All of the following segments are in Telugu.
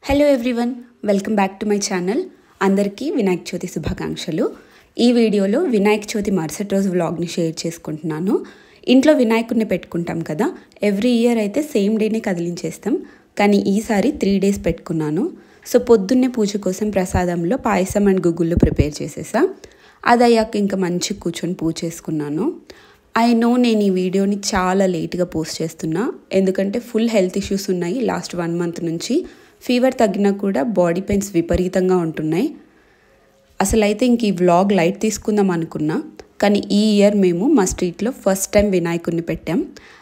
Hello everyone, welcome back to my channel. అందరికీ వినాయక చవితి శుభాకాంక్షలు. ఈ వీడియోలో వినాయక చవితి మరుసటి రోజు వ్లాగ్ని షేర్ చేసుకుంటున్నాను. ఇంట్లో వినాయకుడిని పెట్టుకుంటాం కదా, ఎవ్రీ ఇయర్ అయితే సేమ్ డేనే కదిలించేస్తాం, కానీ ఈసారి 3 days పెట్టుకున్నాను. సో పొద్దున్నే పూజ కోసం ప్రసాదంలో పాయసం అండ్ గుగ్గుళ్ళు ప్రిపేర్ చేసేసా. అది అయ్యాక ఇంకా మంచి కూర్చొని పూజ చేసుకున్నాను. ఐ నో నేను ఈ వీడియోని చాలా లేట్గా పోస్ట్ చేస్తున్నా, ఎందుకంటే ఫుల్ హెల్త్ ఇష్యూస్ ఉన్నాయి. లాస్ట్ 1 month నుంచి ఫీవర్ తగ్గినా కూడా బాడీ పెయిన్స్ విపరీతంగా ఉంటున్నాయి. అసలైతే ఇంక ఈ వ్లాగ్ లైట్ తీసుకుందాం అనుకున్నా, కానీ ఈ ఇయర్ మేము మా స్ట్రీట్లో ఫస్ట్ టైం వినాయకుడిని పెట్టాం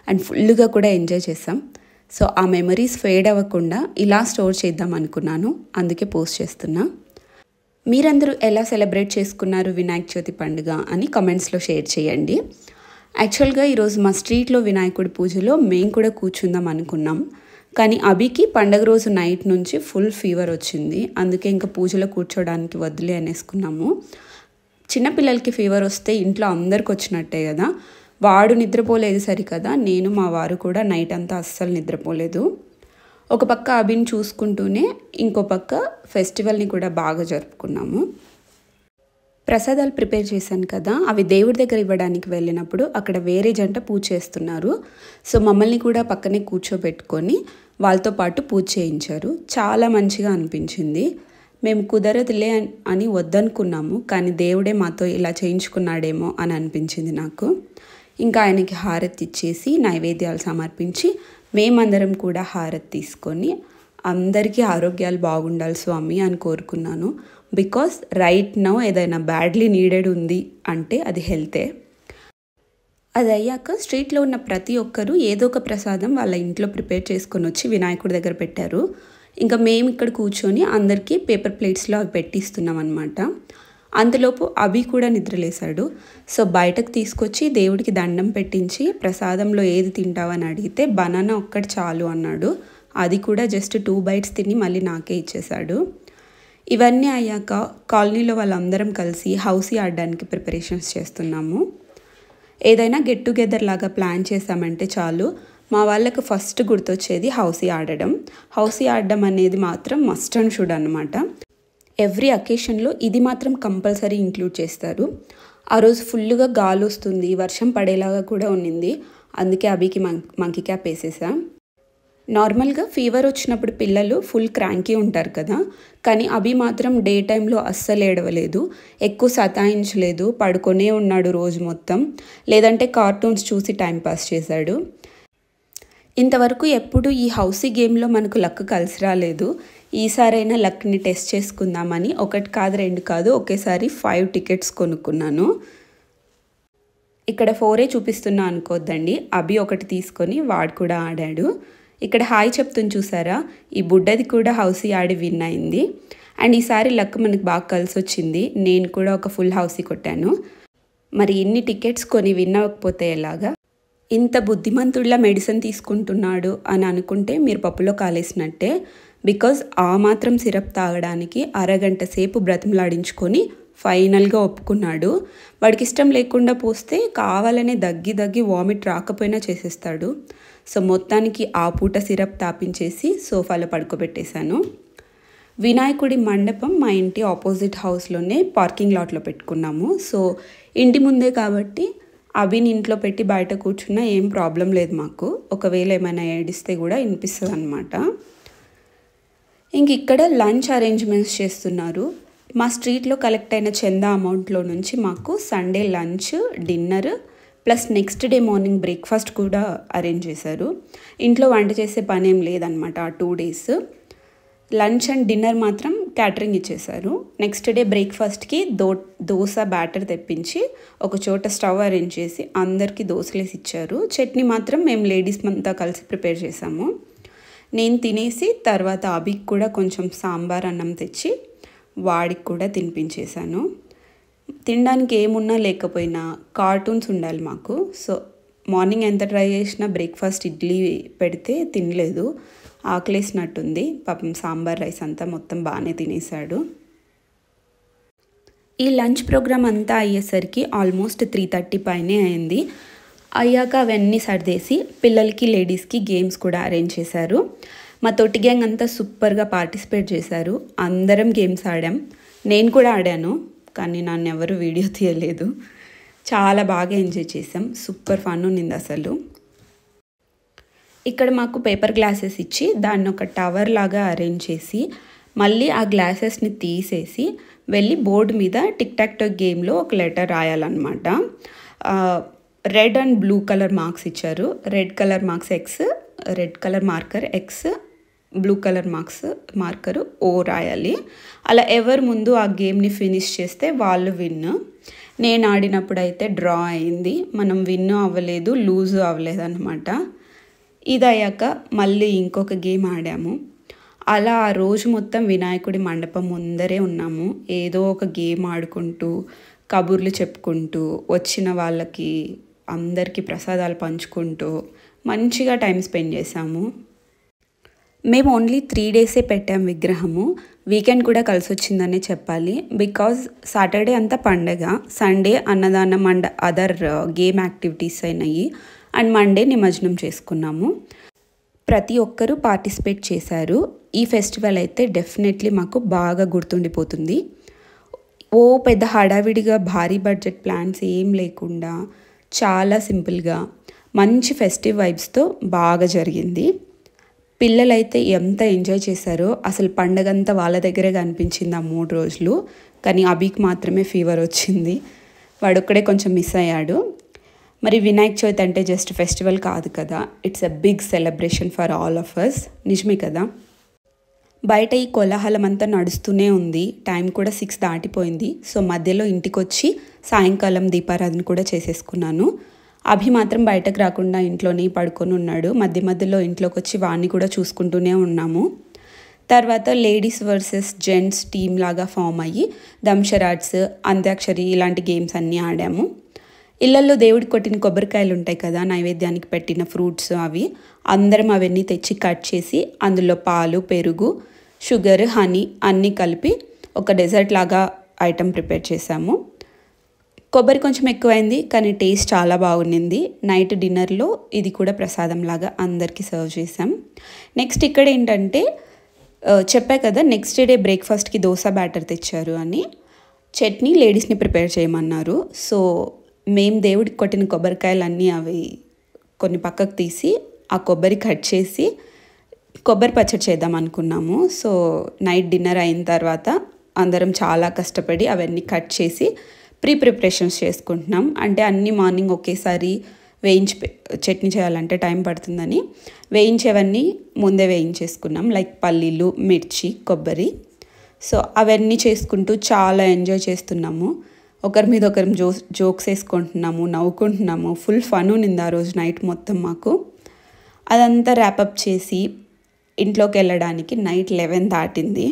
అండ్ ఫుల్గా కూడా ఎంజాయ్ చేసాం. సో ఆ మెమరీస్ ఫేడ్ అవ్వకుండా ఇలా స్టోర్ చేద్దాం అనుకున్నాను, అందుకే పోస్ట్ చేస్తున్నా. మీరందరూ ఎలా సెలబ్రేట్ చేసుకున్నారు వినాయక చవితి పండుగ అని కమెంట్స్లో షేర్ చేయండి. యాక్చువల్గా ఈరోజు మా స్ట్రీట్లో వినాయకుడి పూజలో మేము కూడా కూర్చుందాం అనుకున్నాం, కానీ అభికి పండగ రోజు నైట్ నుంచి ఫుల్ ఫీవర్ వచ్చింది. అందుకే ఇంకా పూజలో కూర్చోడానికి వద్దులే అనేసుకున్నాము. చిన్నపిల్లలకి ఫీవర్ వస్తే ఇంట్లో అందరికి వచ్చినట్టే కదా. వాడు నిద్రపోలేదు సరికదా, నేను మా వారు కూడా నైట్ అంతా అస్సలు నిద్రపోలేదు. ఒక పక్క అభిని చూసుకుంటూనే ఇంకో పక్క ఫెస్టివల్ని కూడా బాగా జరుపుకున్నాము. ప్రసాదాలు ప్రిపేర్ చేశాను కదా, అవి దేవుడి దగ్గర ఇవ్వడానికి వెళ్ళినప్పుడు అక్కడ వేరే జంట పూజ చేస్తున్నారు. సో మమ్మల్ని కూడా పక్కనే కూర్చోబెట్టుకొని వాళ్ళతో పాటు పూజ చేయించారు. చాలా మంచిగా అనిపించింది. మేము కుదరదులే అని వద్దనుకున్నాము, కానీ దేవుడే మాతో ఇలా చేయించుకున్నాడేమో అని అనిపించింది నాకు. ఇంకా ఆయనకి హారతి ఇచ్చేసి నైవేద్యాలు సమర్పించి మేమందరం కూడా హారతి తీసుకొని అందరికీ ఆరోగ్యాలు బాగుండాలి స్వామి అని కోరుకున్నాను. బికాస్ రైట్ నౌ ఏదైనా బ్యాడ్లీ నీడెడ్ ఉంది అంటే అది హెల్తే. అది అయ్యాక స్ట్రీట్లో ఉన్న ప్రతి ఒక్కరూ ఏదో ఒక ప్రసాదం వాళ్ళ ఇంట్లో ప్రిపేర్ చేసుకొని వచ్చి వినాయకుడి దగ్గర పెట్టారు. ఇంకా మేము ఇక్కడ కూర్చొని అందరికీ పేపర్ ప్లేట్స్లో అవి పెట్టిస్తున్నాం అనమాట. అంతలోపు అభి కూడా నిద్రలేశాడు. సో బయటకు తీసుకొచ్చి దేవుడికి దండం పెట్టించి ప్రసాదంలో ఏది తింటావని అడిగితే బనానా ఒక్కటి చాలు అన్నాడు. అది కూడా జస్ట్ 2 bites తిని మళ్ళీ నాకే ఇచ్చేశాడు. ఇవన్నీ అయ్యాక కాలనీలో వాళ్ళందరం కలిసి హౌసీ ఆడడానికి ప్రిపరేషన్స్ చేస్తున్నాము. ఏదైనా గెట్ టుగెదర్ లాగా ప్లాన్ చేసామంటే చాలు, మా వాళ్ళకు ఫస్ట్ గుర్తొచ్చేది హౌసీ ఆడడం. హౌసీ ఆడడం అనేది మాత్రం మస్ట్ అండ్ షుడ్ అనమాట. ఎవ్రీ అకేషన్లో ఇది మాత్రం కంపల్సరీ ఇంక్లూడ్ చేస్తారు. ఆ రోజు ఫుల్గా గాలి వస్తుంది, వర్షం పడేలాగా కూడా ఉన్నింది. అందుకే అభికి మంకీ క్యాప్ వేసేసా. నార్మల్గా ఫీవర్ వచ్చినప్పుడు పిల్లలు ఫుల్ క్రాంకీ ఉంటారు కదా, కానీ అభి మాత్రం డే టైంలో అస్సలు ఏడవలేదు, ఎక్కువ సతాయించలేదు, పడుకొనే ఉన్నాడు రోజు మొత్తం. లేదంటే కార్టూన్స్ చూసి టైంపాస్ చేశాడు. ఇంతవరకు ఎప్పుడు ఈ హౌసీ గేమ్లో మనకు లక్ కలిసి రాలేదు. ఈసారైనా లక్ని టెస్ట్ చేసుకుందామని 1 కాదు 2 కాదు ఒకేసారి 5 tickets కొనుక్కున్నాను. ఇక్కడ 4 చూపిస్తున్నా అనుకోద్దండి, అభి ఒకటి తీసుకొని వాడు కూడా ఆడాడు. ఇక్కడ హాయ్ చెప్తుంది చూసారా, ఈ బుడ్డది కూడా హౌసీ ఆడి విన్ అయింది. అండ్ ఈసారి లక్ మనకు బాగా కలిసి వచ్చింది. నేను కూడా ఒక ఫుల్ హౌసీ కొట్టాను. మరి ఇన్ని టికెట్స్ కొని విన్ అవ్వకపోతే ఎలాగా? ఇంత బుద్ధిమంతుడిలా మెడిసిన్ తీసుకుంటున్నాడు అని అనుకుంటే మీరు పప్పులో కాలేసినట్టే. బికాజ్ ఆ మాత్రం సిరప్ తాగడానికి అరగంట సేపు బ్రతిమలాడించుకొని ఫైనల్గా ఒప్పుకున్నాడు. వాడికి ఇష్టం లేకుండా పోస్తే కావాలనే దగ్గి వామిట్ రాకపోయినా చేసేస్తాడు. సో మొత్తానికి ఆ పూట సిరప్ తాపించేసి సోఫాలో పడుకోబెట్టేశాను. వినాయకుడి మండపం మా ఇంటి ఆపోజిట్ హౌస్లోనే పార్కింగ్ లాట్లో పెట్టుకున్నాము. సో ఇంటి ముందే కాబట్టి అభిని ఇంట్లో పెట్టి బయట కూర్చున్నా ఏం ప్రాబ్లం లేదు మాకు. ఒకవేళ ఏమైనా ఏడిస్తే కూడా వినిపిస్తుంది అనమాట. ఇంక ఇక్కడ లంచ్ అరేంజ్మెంట్స్ చేస్తున్నారు. మా స్ట్రీట్లో కలెక్ట్ అయిన చందా అమౌంట్లో నుంచి మాకు Sunday lunch, dinner plus next day morning breakfast కూడా అరేంజ్ చేశారు. ఇంట్లో వంట చేసే పని ఏం లేదనమాట ఆ 2 days. లంచ్ అండ్ డిన్నర్ మాత్రం క్యాటరింగ్ ఇచ్చేశారు. నెక్స్ట్ డే బ్రేక్ఫాస్ట్కి దోశ బ్యాటర్ తెప్పించి ఒక చోట స్టవ్ అరేంజ్ చేసి అందరికీ దోశలేసి ఇచ్చారు. చట్నీ మాత్రం మేము లేడీస్ అంతా కలిసి ప్రిపేర్ చేసాము. నేను తినేసి తర్వాత అభికి కూడా కొంచెం సాంబార్ అన్నం తెచ్చి వాడికి కూడా తినిపించేశాను. తినడానికి ఏమున్నా లేకపోయినా కార్టూన్స్ ఉండాలి మాకు. సో మార్నింగ్ ఎంత ట్రై చేసినా బ్రేక్ఫాస్ట్ ఇడ్లీ పెడితే తినలేదు, ఆకలేసినట్టుంది. పాపం సాంబార్ రైస్ అంతా మొత్తం బాగానే తినేశాడు. ఈ లంచ్ ప్రోగ్రామ్ అంతా అయ్యేసరికి ఆల్మోస్ట్ 3:30 పైనే అయింది. అయ్యాక అవన్నీ సర్దేసి పిల్లలకి లేడీస్కి గేమ్స్ కూడా అరేంజ్ చేశారు. మా తోటి గ్యాంగ్ అంతా సూపర్గా పార్టిసిపేట్ చేశారు. అందరం గేమ్స్ ఆడాం. నేను కూడా ఆడాను, కానీ నన్ను ఎవరు వీడియో తీయలేదు. చాలా బాగా ఎంజాయ్ చేసాం. సూపర్ ఫన్ ఉన్నింది అసలు. ఇక్కడ మాకు పేపర్ గ్లాసెస్ ఇచ్చి దాన్ని ఒక టవర్ లాగా అరేంజ్ చేసి మళ్ళీ ఆ గ్లాసెస్ని తీసేసి వెళ్ళి బోర్డు మీద టిక్ టాక్ టోక్ గేమ్లో ఒక లెటర్ రాయాలన్నమాట. Red and blue colour marks ఇచ్చారు. Red colour marks X, red colour marker X, blue colour marker O రాయాలి. అలా ఎవరు ముందు ఆ గేమ్ని ఫినిష్ చేస్తే వాళ్ళు విన్. నేను ఆడినప్పుడు అయితే డ్రా అయింది. మనం విన్ అవ్వలేదు, లూజ్ అవ్వలేదు అనమాట. ఇది అయ్యాక మళ్ళీ ఇంకొక గేమ్ ఆడాము. అలా ఆ రోజు మొత్తం వినాయకుడి మండపం ముందరే ఉన్నాము. ఏదో ఒక గేమ్ ఆడుకుంటూ కబుర్లు చెప్పుకుంటూ వచ్చిన వాళ్ళకి అందరికీ ప్రసాదాలు పంచుకుంటూ మంచిగా టైం స్పెండ్ చేసాము. మేము ఓన్లీ 3 డేసే పెట్టాం విగ్రహము. వీకెండ్ కూడా కలిసి వచ్చిందనే చెప్పాలి. బికాజ్ సాటర్డే అంతా పండగ, సండే అన్నదానం అండ్ అదర్ గేమ్ యాక్టివిటీస్ అయినాయి, అండ్ మండే నిమజ్జనం చేసుకున్నాము. ప్రతి ఒక్కరూ పార్టిసిపేట్ చేశారు. ఈ ఫెస్టివల్ అయితే డెఫినెట్లీ మాకు బాగా గుర్తుండిపోతుంది. ఓ పెద్ద హడావిడిగా భారీ బడ్జెట్ ప్లాన్స్ ఏం లేకుండా చాలా సింపుల్గా మంచి ఫెస్టివ్ వైబ్స్తో బాగా జరిగింది. పిల్లలైతే ఎంత ఎంజాయ్ చేశారో, అసలు పండగంతా వాళ్ళ దగ్గరే కనిపించింది ఆ 3 రోజులు. కానీ అభికి మాత్రమే ఫీవర్ వచ్చింది. వాడొక్కడే కొంచెం మిస్ అయ్యాడు. మరి వినాయక చవితి అంటే జస్ట్ ఫెస్టివల్ కాదు కదా, it's a big celebration for all of us. నిజమే కదా. బయట ఈ కోలాహలం అంతా నడుస్తూనే ఉంది. టైం కూడా 6 దాటిపోయింది. సో మధ్యలో ఇంటికి వచ్చి సాయంకాలం దీపారాధన కూడా చేసేసుకున్నాను. అభి మాత్రం బయటకు రాకుండా ఇంట్లోనే పడుకొని ఉన్నాడు. మధ్యలో ఇంట్లోకి వచ్చి వాడిని కూడా చూసుకుంటూనే ఉన్నాము. తర్వాత లేడీస్ వర్సెస్ జెంట్స్ టీమ్ లాగా ఫామ్ అయ్యి దంషరాడ్స్, అంత్యాక్షరి ఇలాంటి గేమ్స్ అన్నీ ఆడాము. ఇళ్లలో దేవుడికి కొట్టిన కొబ్బరికాయలు ఉంటాయి కదా, నైవేద్యానికి పెట్టిన ఫ్రూట్స్, అవి అందరం అవన్నీ తెచ్చి కట్ చేసి అందులో పాలు, పెరుగు, షుగర్, హనీ అన్నీ కలిపి ఒక డెజర్ట్ లాగా ఐటెం ప్రిపేర్ చేసాము. కొబ్బరి కొంచెం ఎక్కువైంది, కానీ టేస్ట్ చాలా బాగుండింది. నైట్ డిన్నర్లో ఇది కూడా ప్రసాదం లాగా అందరికీ సర్వ్ చేసాం. నెక్స్ట్ ఇక్కడ ఏంటంటే చెప్పా కదా, నెక్స్ట్ డే బ్రేక్ఫాస్ట్కి దోశ బ్యాటర్ తెచ్చారు అని. చట్నీ లేడీస్ని ప్రిపేర్ చేయమన్నారు. సో మేము దేవుడికి కొట్టిన కొబ్బరికాయలన్నీ అవి కొన్ని పక్కకు తీసి ఆ కొబ్బరి కట్ చేసి కొబ్బరి పచ్చడి చేద్దాం అనుకున్నాము. సో నైట్ డిన్నర్ అయిన తర్వాత అందరం చాలా కష్టపడి అవన్నీ కట్ చేసి ప్రిపరేషన్స్ చేసుకుంటున్నాం. అంటే అన్నీ మార్నింగ్ ఒకేసారి చట్నీ చేయాలంటే టైం పడుతుందని వేయించేవన్నీ ముందే వేయించేసుకున్నాం. లైక్ పల్లీలు, మిర్చి, కొబ్బరి. సో అవన్నీ చేసుకుంటూ చాలా ఎంజాయ్ చేస్తున్నాము. ఒకరి మీద ఒకరం జోక్స్ వేసుకుంటున్నాము, నవ్వుకుంటున్నాము. ఫుల్ ఫన్ ఉన్నింది ఆ రోజు నైట్ మొత్తం మాకు. అదంతా ర్యాపప్ చేసి ఇంట్లోకి వెళ్ళడానికి నైట్ 11 దాటింది.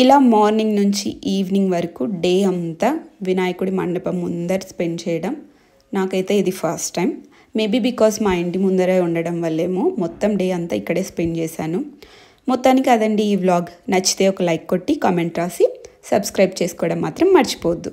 ఇలా మార్నింగ్ నుంచి ఈవినింగ్ వరకు డే అంతా వినాయకుడి మండపం ముందర స్పెండ్ చేయడం నాకైతే ఇది ఫస్ట్ టైం. మేబీ బికాస్ మా ఇంటి ముందరే ఉండడం వల్లేమో మొత్తం డే అంతా ఇక్కడే స్పెండ్ చేశాను. మొత్తానికి అదండి ఈ వ్లాగ్. నచ్చితే ఒక లైక్ కొట్టి కామెంట్ రాసి సబ్స్క్రైబ్ చేసుకోవడం మాత్రం మర్చిపోవద్దు.